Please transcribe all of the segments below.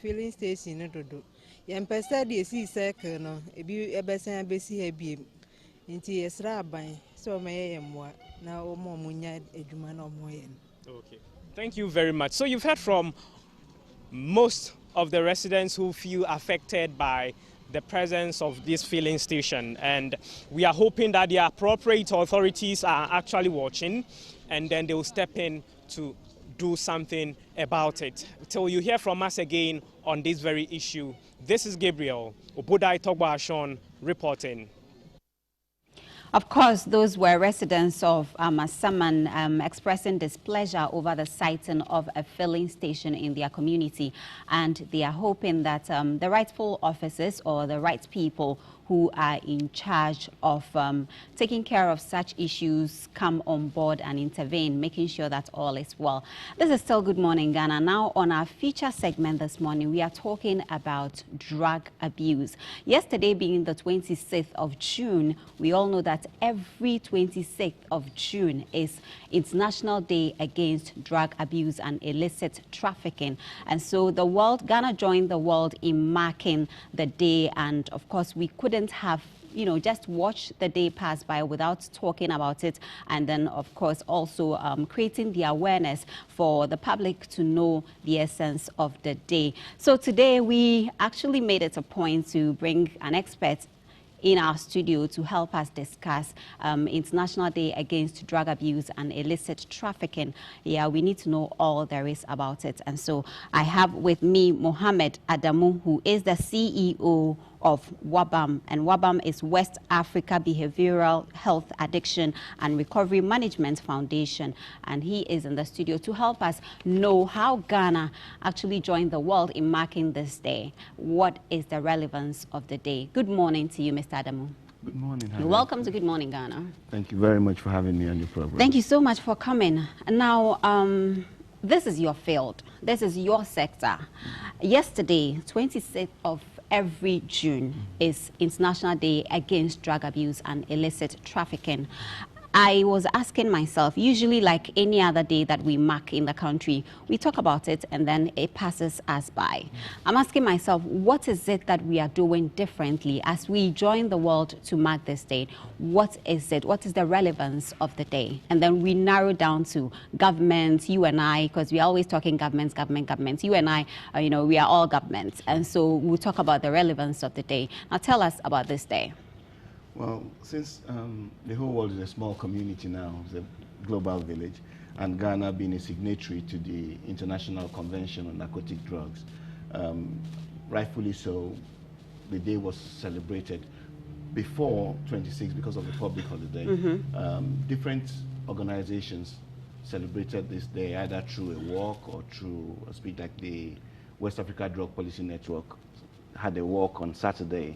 filling station no do. Yempesa de si circle no, ebi ebesan besi hebiem. Inti esra aban so meye yemwa na omo munya edwuma na omo ye. Okay. Thank you very much. So you've heard from most of the residents who feel affected by the presence of this filling station, and we are hoping that the appropriate authorities are actually watching and then they will step in to do something about it. Till you hear from us again on this very issue, this is Gabriel Obudai Togbashon reporting. Of course, those were residents of Saman expressing displeasure over the sighting of a filling station in their community, and they are hoping that the rightful officers or the right people who are in charge of taking care of such issues come on board and intervene, making sure that all is well. This is still Good Morning Ghana. Now, on our feature segment this morning, we are talking about drug abuse. Yesterday being the 26th of June, we all know that every 26th of June is International Day Against Drug Abuse and Illicit Trafficking. And so Ghana joined the world in marking the day, and of course we couldn't have just watch the day pass by without talking about it, and then of course also creating the awareness for the public to know the essence of the day. So today we actually made it a point to bring an expert in our studio to help us discuss International Day Against Drug Abuse and Illicit Trafficking. Yeah, we need to know all there is about it. And so I have with me Mohammed Adamu, who is the CEO of Wabharm, and Wabharm is West Africa Behavioral Health Addiction and Recovery Management Foundation, and he is in the studio to help us know how Ghana actually joined the world in marking this day. What is the relevance of the day? Good morning to you, Mr. Adamu. Good morning. Welcome to Good Morning Ghana. Thank you very much for having me on your program. Thank you so much for coming. Now, this is your field. This is your sector. Yesterday, 26th of every June is International Day Against Drug Abuse and Illicit Trafficking. I was asking myself, usually like any other day that we mark in the country, we talk about it and then it passes us by. I'm asking myself, what is it that we are doing differently as we join the world to mark this day? What is it? What is the relevance of the day? And then we narrow down to governments, you and I, because we're always talking governments. You and I, we are all governments. And so we'll talk about the relevance of the day. Now tell us about this day. Well, since the whole world is a small community now, it's a global village, and Ghana being a signatory to the International Convention on Narcotic Drugs, rightfully so, the day was celebrated before 26 because of the public holiday. Different organizations celebrated this day either through a walk or through a speech, like the West Africa Drug Policy Network had a walk on Saturday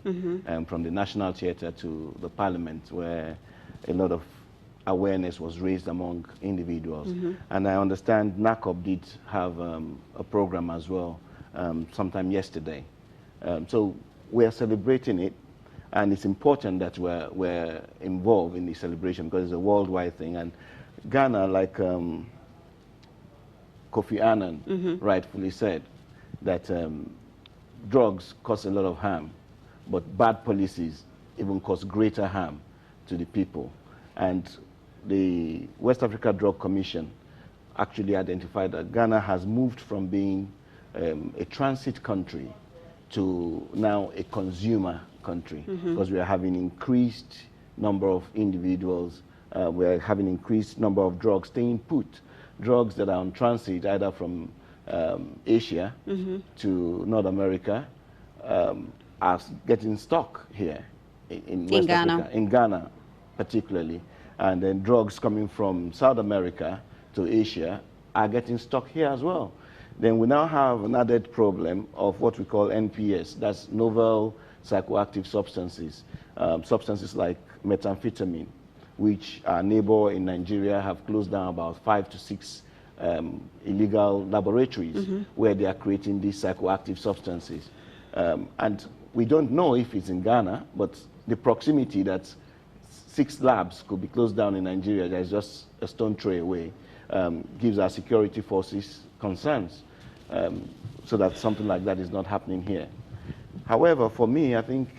from the National Theatre to the Parliament, where a lot of awareness was raised among individuals. And I understand NACOP did have a program as well sometime yesterday. So we are celebrating it, and it's important that we're involved in the celebration because it's a worldwide thing. And Ghana, like Kofi Annan rightfully said, that drugs cause a lot of harm, but bad policies even cause greater harm to the people. And the West Africa Drug Commission actually identified that Ghana has moved from being a transit country to now a consumer country, because we are having increased number of individuals, we are having increased number of drugs staying put, drugs that are on transit either from Asia to North America are getting stuck here in West Africa, in Ghana particularly, and then drugs coming from South America to Asia are getting stuck here as well. Then we now have an added problem of what we call NPS, that's novel psychoactive substances, substances like methamphetamine, which our neighbor in Nigeria have closed down about 5 to 6 illegal laboratories where they are creating these psychoactive substances. And we don't know if it's in Ghana, but the proximity that 6 labs could be closed down in Nigeria, that is just a stone throw away, gives our security forces concerns. so that something like that is not happening here. However, for me, I think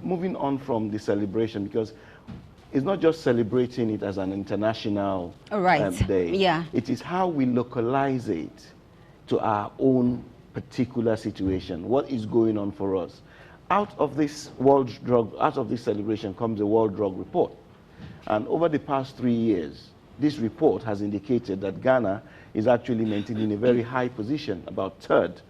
moving on from the celebration, because it's not just celebrating it as an international day. Yeah. It is how we localize it to our own particular situation. What is going on for us? Out of this celebration comes the World Drug Report. And over the past 3 years, this report has indicated that Ghana is actually maintaining a very high position, about third,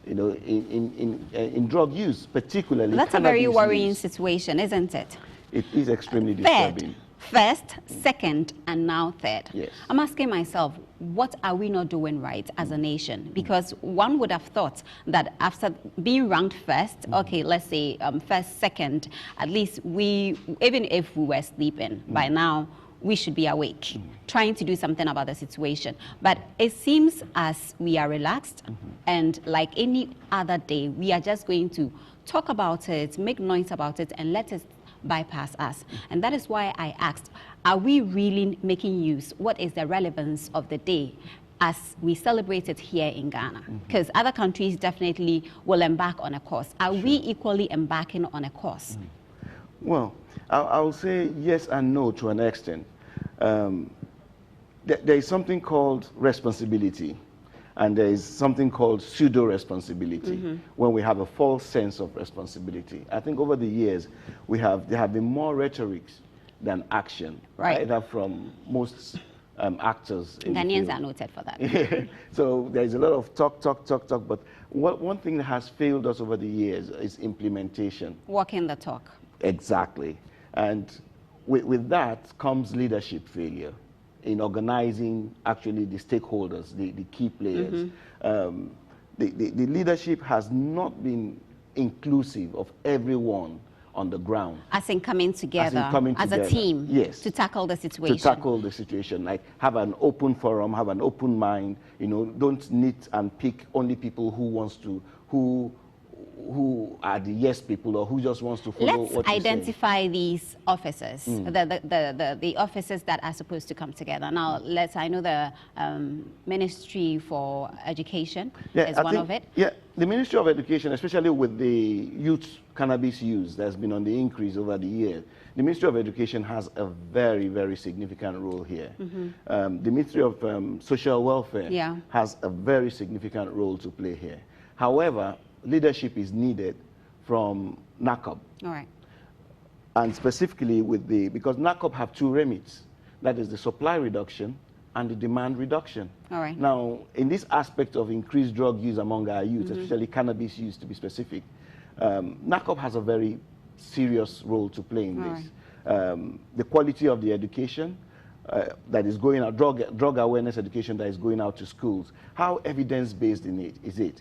you know, in drug use, particularly. That's a very worrying situation, isn't it? It is extremely disturbing. First, second, and now third. Yes. I'm asking myself, what are we not doing right as a nation? Because one would have thought that after being ranked first, okay, let's say first, second, at least we, even if we were sleeping, by now we should be awake, trying to do something about the situation. But it seems as we are relaxed, and like any other day, we are just going to talk about it, make noise about it, and let it bypass us. And that is why I asked, are we really making use? What is the relevance of the day as we celebrate it here in Ghana? Because other countries definitely will embark on a course. Are we equally embarking on a course? Well, I will say yes and no to an extent. There is something called responsibility, and there is something called pseudo-responsibility, when we have a false sense of responsibility. I think over the years, there have been more rhetorics than action, either from most actors. Ghanaians are noted for that. So there's a lot of talk, but one thing that has failed us over the years is implementation. Walking the talk. Exactly. And with that comes leadership failure in organizing actually the stakeholders, the key players. The leadership has not been inclusive of everyone on the ground. As in coming together, as a team, yes, to tackle the situation. To tackle the situation, like have an open forum, have an open mind, you know, don't nit and pick only people who are the yes people or who just wants to follow what you say. Let's identify these officers, the officers that are supposed to come together. Now, I know the Ministry for Education is one of it. Yeah, the Ministry of Education, especially with the youth cannabis use that's been on the increase over the years, the Ministry of Education has a very, very significant role here. The Ministry of Social Welfare has a very significant role to play here. However, leadership is needed from NACOB. All right. And specifically because NACOB have two remits. That is the supply reduction and the demand reduction. All right. Now, in this aspect of increased drug use among our youth, especially cannabis use to be specific, NACOB has a very serious role to play in this. Right. The quality of the education that is going out, drug awareness education that is going out to schools, how evidence-based is it?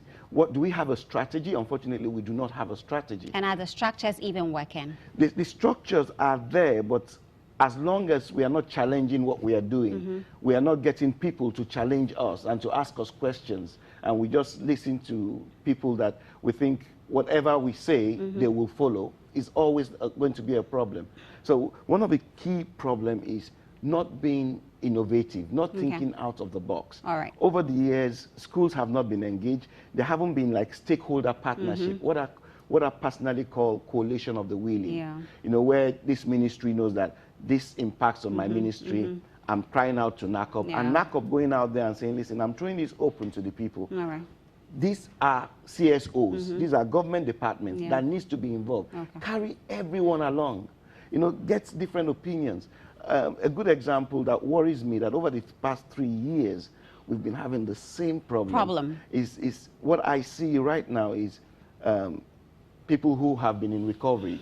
Do we have a strategy? Unfortunately, we do not have a strategy. And are the structures even working? The structures are there, but as long as we are not challenging what we are doing, we are not getting people to challenge us and to ask us questions, and we just listen to people that we think whatever we say, they will follow, is always going to be a problem. So one of the key problems is not being innovative, not thinking out of the box. All right. Over the years, schools have not been engaged. There haven't been like stakeholder partnership, what I personally call coalition of the willing. Yeah. You know, where this ministry knows that this impacts on my ministry. I'm crying out to NACOB, and NACOB going out there and saying, listen, I'm throwing this open to the people. All right. These are CSOs, these are government departments that needs to be involved. Carry everyone along, you know, get different opinions. A good example that worries me that over the past 3 years, we've been having the same problem. Is what I see right now is people who have been in recovery.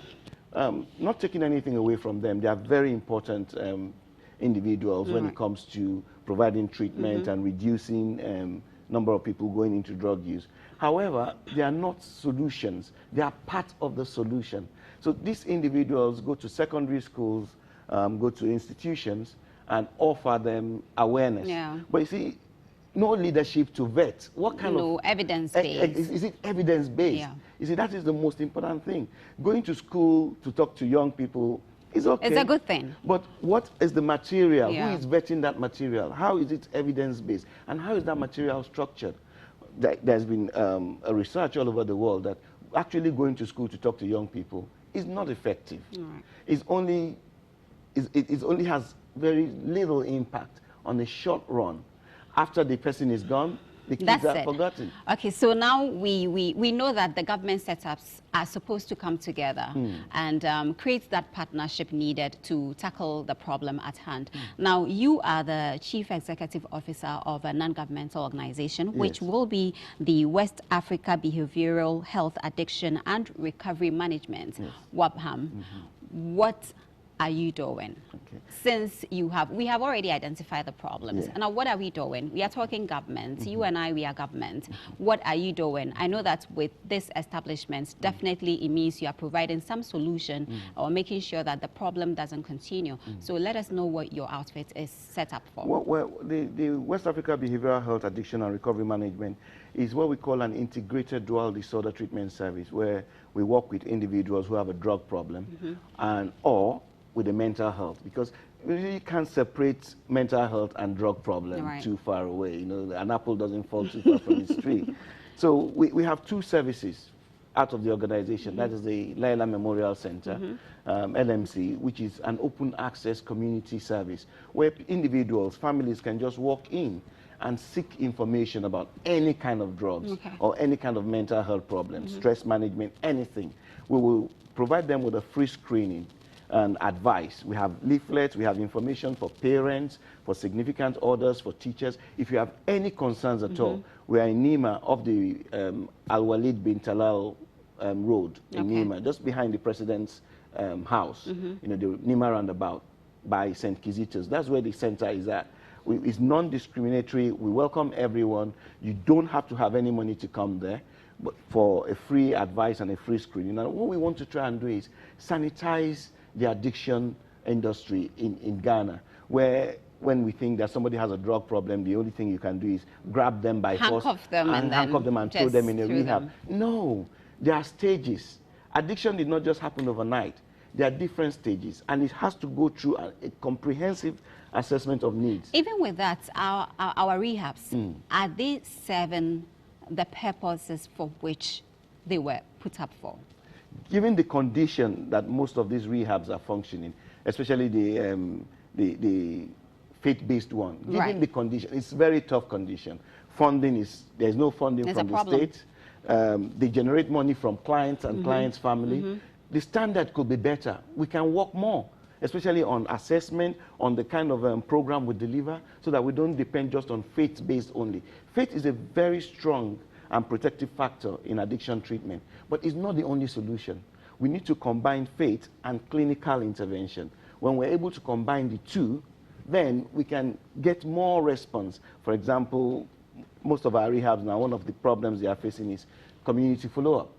Not taking anything away from them. They are very important individuals when it comes to providing treatment and reducing number of people going into drug use. However, they are not solutions. They are part of the solution. So these individuals go to secondary schools, go to institutions and offer them awareness. But you see, no leadership to vet. What kind of evidence-based? Is it evidence-based? You see, that is the most important thing. Going to school to talk to young people is okay. It's a good thing. But what is the material? Who is vetting that material? How is it evidence-based? And how is that material structured? there's been a research all over the world that actually going to school to talk to young people is not effective. Right. It only has very little impact on the short run. After the person is gone, the kids are forgotten. Okay, so now we know that the government setups are supposed to come together and create that partnership needed to tackle the problem at hand. Now, you are the Chief Executive Officer of a non-governmental organization, which will be the West Africa Behavioral Health Addiction and Recovery Management, Wabharm. What are you doing? Since we have already identified the problems. Now, what are we doing? We are talking government. You and I, we are government. What are you doing? I know that with this establishment, definitely it means you are providing some solution or making sure that the problem doesn't continue. So let us know what your outfit is set up for. Well, the West Africa Behavioral Health Addiction and Recovery Management is what we call an integrated dual disorder treatment service, where we work with individuals who have a drug problem or with the mental health, because we really can't separate mental health and drug problem too far away. You know, an apple doesn't fall too far from its tree. So we have two services out of the organization. That is the Laila Memorial Center, LMC, which is an open access community service where individuals, families can just walk in and seek information about any kind of drugs or any kind of mental health problems, stress management, anything. We will provide them with a free screening and advice. We have leaflets, we have information for parents, for significant orders, for teachers. If you have any concerns at all, we are in Nima of the Al-Walid bin Talal Road in Nima, just behind the president's house, you know, the Nima roundabout by St. Kizito's. That's where the center is at. It's non-discriminatory. We welcome everyone. You don't have to have any money to come there, but for a free advice and a free screening. And what we want to try and do is sanitize the addiction industry in Ghana, where when we think that somebody has a drug problem, the only thing you can do is grab them by force and handcuff them and throw them in a rehab. No, there are stages. Addiction did not just happen overnight. There are different stages, and it has to go through a comprehensive assessment of needs. Even with that, our rehabs, are they serving the purposes for which they were put up for? Given the condition that most of these rehabs are functioning, especially the faith-based one, given the condition, it's a very tough condition. Funding is, there's no funding from the state. They generate money from clients and clients' family. The standard could be better. We can work more, especially on assessment, on the kind of program we deliver, so that we don't depend just on faith-based only. Faith is a very strong and protective factor in addiction treatment, but it's not the only solution. We need to combine faith and clinical intervention. When we're able to combine the two, then we can get more response. For example, most of our rehabs now, one of the problems they are facing is community follow-up.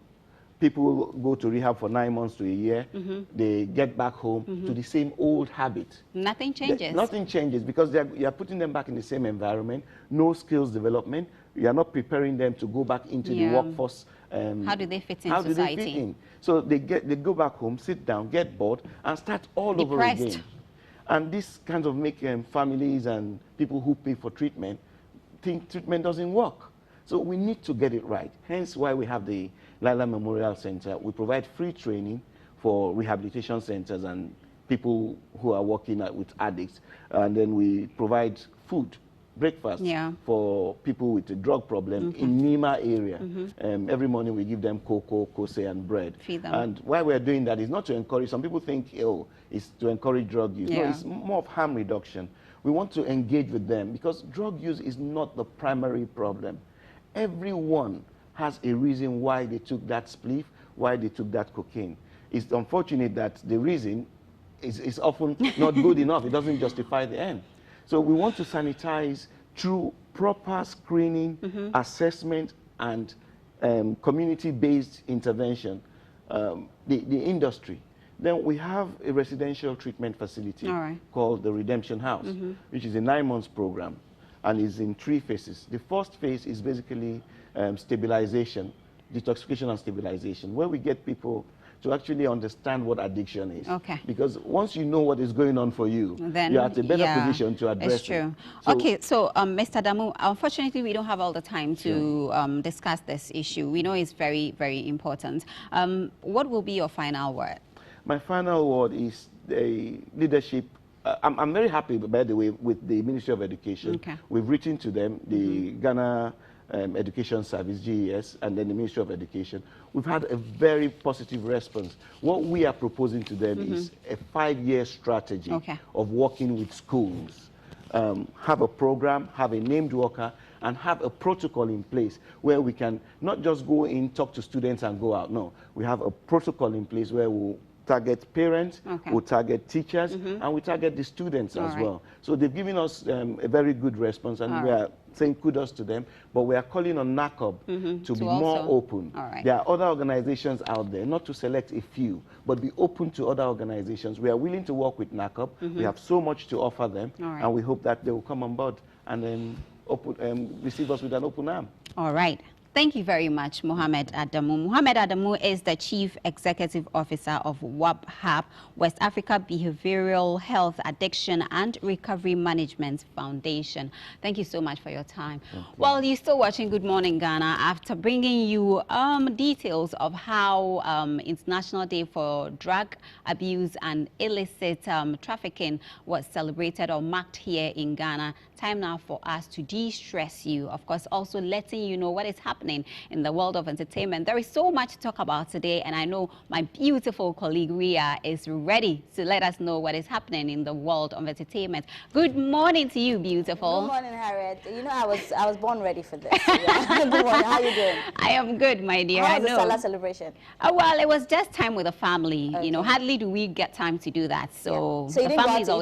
People go to rehab for 9 months to a year. They get back home to the same old habit. Nothing changes. Nothing changes because you're putting them back in the same environment, no skills development. You're not preparing them to go back into the workforce. How do they fit in how society? Do they fit in? So they go back home, sit down, get bored, and start all over again. And this kind of make families and people who pay for treatment think treatment doesn't work. So we need to get it right. Hence why we have the Laila Memorial Center. We provide free training for rehabilitation centers and people who are working with addicts. And then we provide food, breakfast for people with a drug problem in Nima area. Every morning we give them cocoa, kose, and bread. Feed them. And why we're doing that is not to encourage. Some people think, oh, it's to encourage drug use. No, it's more of harm reduction. We want to engage with them because drug use is not the primary problem. Everyone has a reason why they took that spliff, why they took that cocaine. It's unfortunate that the reason is often not good enough. It doesn't justify the end. So we want to sanitize through proper screening, assessment, and community-based intervention, the industry. Then we have a residential treatment facility called the Redemption House, which is a 9-month program and is in 3 phases. The first phase is basically stabilization, detoxification and stabilization, where we get people to actually understand what addiction is. Okay. Because once you know what is going on for you, then you're at a better position to address it's true. it. So, okay, so Mr. Adamu, unfortunately, we don't have all the time to discuss this issue. We know it's very, very important. What will be your final word? My final word is the leadership. I'm very happy, by the way, with the Ministry of Education. Okay. We've written to them, the Ghana Education Service, GES, and then the Ministry of Education. We've had a very positive response. What we are proposing to them is a 5-year strategy of working with schools. Have a program, have a named worker, and have a protocol in place where we can not just go in, talk to students and go out. No, we have a protocol in place where we'll target parents, we'll target teachers, and we target the students as well. So they've given us a very good response, and we are saying kudos to them, but we are calling on NACOB to be more open. There are other organizations out there, not to select a few, but be open to other organizations. We are willing to work with NACOB. We have so much to offer them, and we hope that they will come on board and then receive us with an open arm. All right. Thank you very much, Mohammed Adamu. Mohammed Adamu is the Chief Executive Officer of Wabharm, West Africa Behavioral Health, Addiction and Recovery Management Foundation. Thank you so much for your time. Well, you're still watching Good Morning Ghana after bringing you details of how International Day for Drug Abuse and Illicit Trafficking was celebrated or marked here in Ghana. Time now for us to de-stress you. Of course, also letting you know what is happening in the world of entertainment. There is so much to talk about today, and I know my beautiful colleague Ria is ready to let us know what is happening in the world of entertainment. Good morning to you, beautiful. Good morning, Harriet. You know, I was born ready for this. Yeah. Good morning. How are you doing? I am good, my dear. How was the Salah celebration? Well, it was just time with the family. You know, hardly do we get time to do that. So, So the family is always